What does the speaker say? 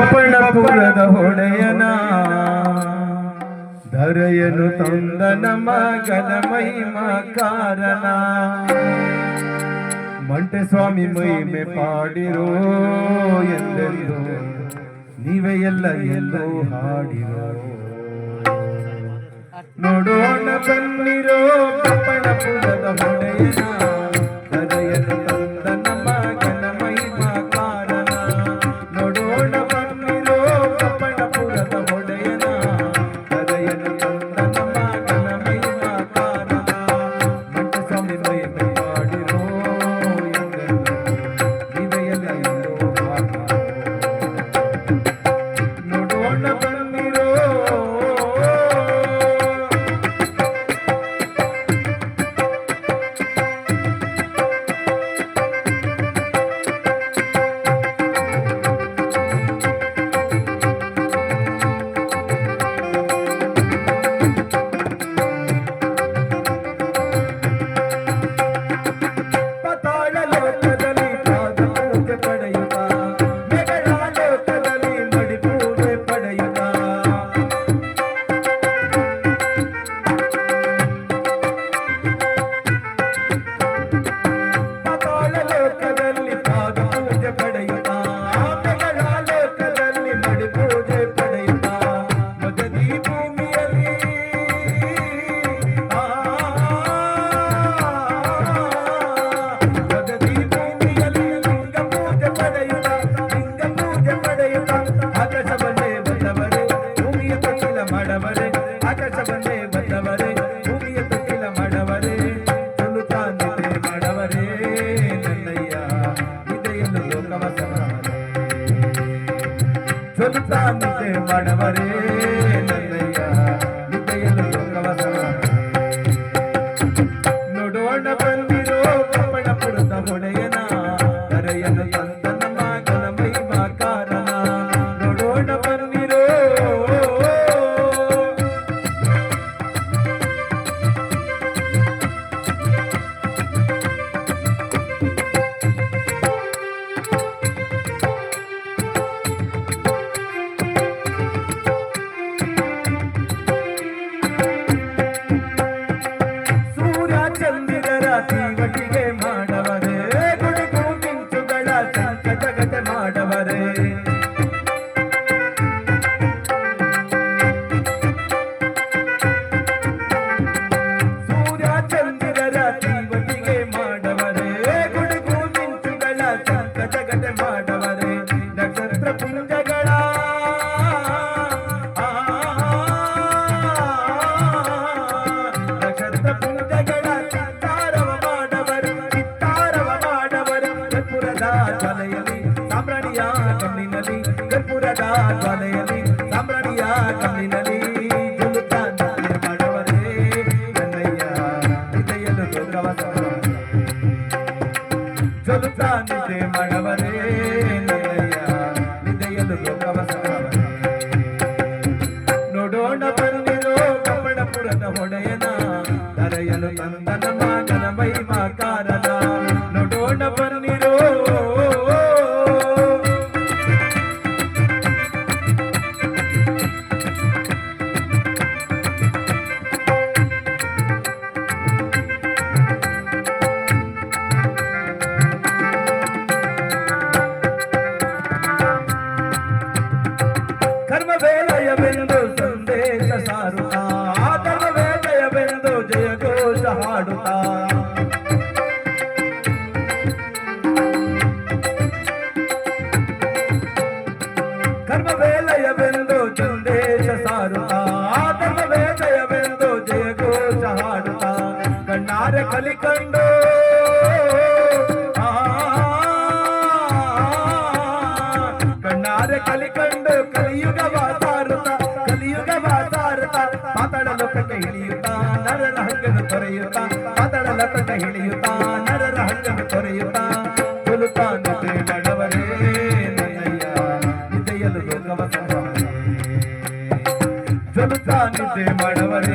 ಪಣಪುರದ ಹೊಡೆಯನ ಧರೆಯನು ತಂದ ಮಗನ ಮಹಿಮ ಕಾರಣ ಮಂಟೆ ಸ್ವಾಮಿ ಮಹಿಮೆ ಪಾಡಿರೋ ಎಂದೆಂದು ನೀವೇ ಎಲ್ಲ ಎಲ್ಲೋ ಹಾಡಿರೋ ನೋಡೋಣ ಬನ್ನಿರೋ ಪಣಪುರದ ಹೊಡೆಯನ ಧರೆಯನು ತಂದ ಮಗನ ಮಹಿಮ ಕಾರಣ ನೋಡೋಣ ಬನ್ನಿರೋ ಪಣಪುರದ ಹೊಡೆಯನ ಧರೆಯನು ತಂದ ಮಗನ ಮಹಿಮ ಕಾರಣ ಮಂಟೆ ಸ್ವಾಮಿ ಮಹಿಮೆ ಪಾಡಿರೋ ಎಂದೆಂದು ನೀವೇ ಎಲ್ಲ ಎಲ್ಲೋ ಹಾಡಿರೋ ನೋಡೋಣ ಬನ್ನಿರೋ ಮಾಡವರೇ ನನ್ನಯ್ಯ ನಿದ್ದೆಯನ್ನು ಲೋಕವಸವ ನೋಡೋಣ ಬಂದಿರೋ ಪಣಪುರದ ಹೊಡೆಯನ ಧರೆಯನು ತಂದ ಮಗನ ಮಹಿಮ ಕಾರಣ ನೋಡೋಣ ಬಂದಿರೋ ತೀವಟಿಗೆ ಮಾಡವರೇ ಗುಡುಗು ಮಿಂಚುಗಳ ಸಂಕ ಜಗತೆ ಮಾಡವರೇ ಸೂರ್ಯ ಚಂದಿರರ ತೀವಟಿಗೆ ಮಾಡವರೇ ಗುಡುಗು ಮಿಂಚುಗಳ ಸಂಕ ಜಗತೆ ಮಾಡವರೇ ನಕ್ಷತ್ರ ಪುಂಜಗಳ ನಕ್ಷತ್ರ ಪುಂಜಗಳ ಜ್ವಾಲೆಯಲ್ಲಿ ಸಾಮ್ರಾಣಿಯ ಕಣ್ಣಿನಲ್ಲಿ ಕರ್ಪೂರದ ಜ್ವಾಲೆಯಲ್ಲಿ ಸಾಮ್ರಾಣಿಯ ಕಣ್ಣಿನಲ್ಲಿ ಜೊಲುತ್ತಾನೆ ಮಾಡವರೇ ನನ್ನಯ್ಯ ನಿದ್ದೆಯನ್ನು ಲೋಕವಸವ ಜೊಲುತ್ತಾನಿದೆ ಮಾಡವರೇ ನನ್ನಯ್ಯ ನಿದ್ದೆಯನ್ನು ಲೋಕವಸವ ನೋಡೋಣ ಬಂದಿರೋ ಪಣಪುರದ ಹೊಡೆಯನ ಧರೆಯನು ತಂದ ಮಗನ ಮಹಿಮ ಕಾರಣ ನೋಡೋಣ ಬನ್ನಿರೋ ಕರ್ಮವೇಲಯವೆಂದು ಸಂದೇಶ ಸಾರುತ್ತಾ ಧರ್ಮವೇಲಯವೆಂದು ಜಯಘೋಷ ಹಾಡುತ್ತಾ ಕರ್ಮವೇಲಯವೆಂದು ಸಂದೇಶ ಸಾರುತ್ತಾ ಧರ್ಮವೇಲಯವೆಂದು ಜಯಘೋಷ ಹಾಡುತ್ತಾ ಕಣ್ಣಾರೆ ಕಲಿಕಂಡು ಕಣ್ಣಾರೆ ಕಲಿಕಂಡು ಕಲಿಯುಗವ ಸಾರುತ್ತಾ ಪಾತಾಳ ಲೋಕಕ್ಕೆ ಇಳಿಯುತ್ತಾ ನರರ ಹಂಗನ್ನು ತೊರೆಯುತ್ತಾ ಪಾತಾಳ ಲೋಕಕ್ಕೆ ಇಳಿಯುತ್ತಾ ನರರ ಹಂಗನ್ನು ತೊರೆಯುತ್ತಾ ಜೊಲುತ್ತಾನಿದೆ ಮಾಡವರೇ ನನ್ನಯ್ಯ ನಿದ್ದೆಯನ್ನು ಲೋಕವಸವ ಜೊಲುತ್ತಾನಿದೆ ಮಾಡವರೇ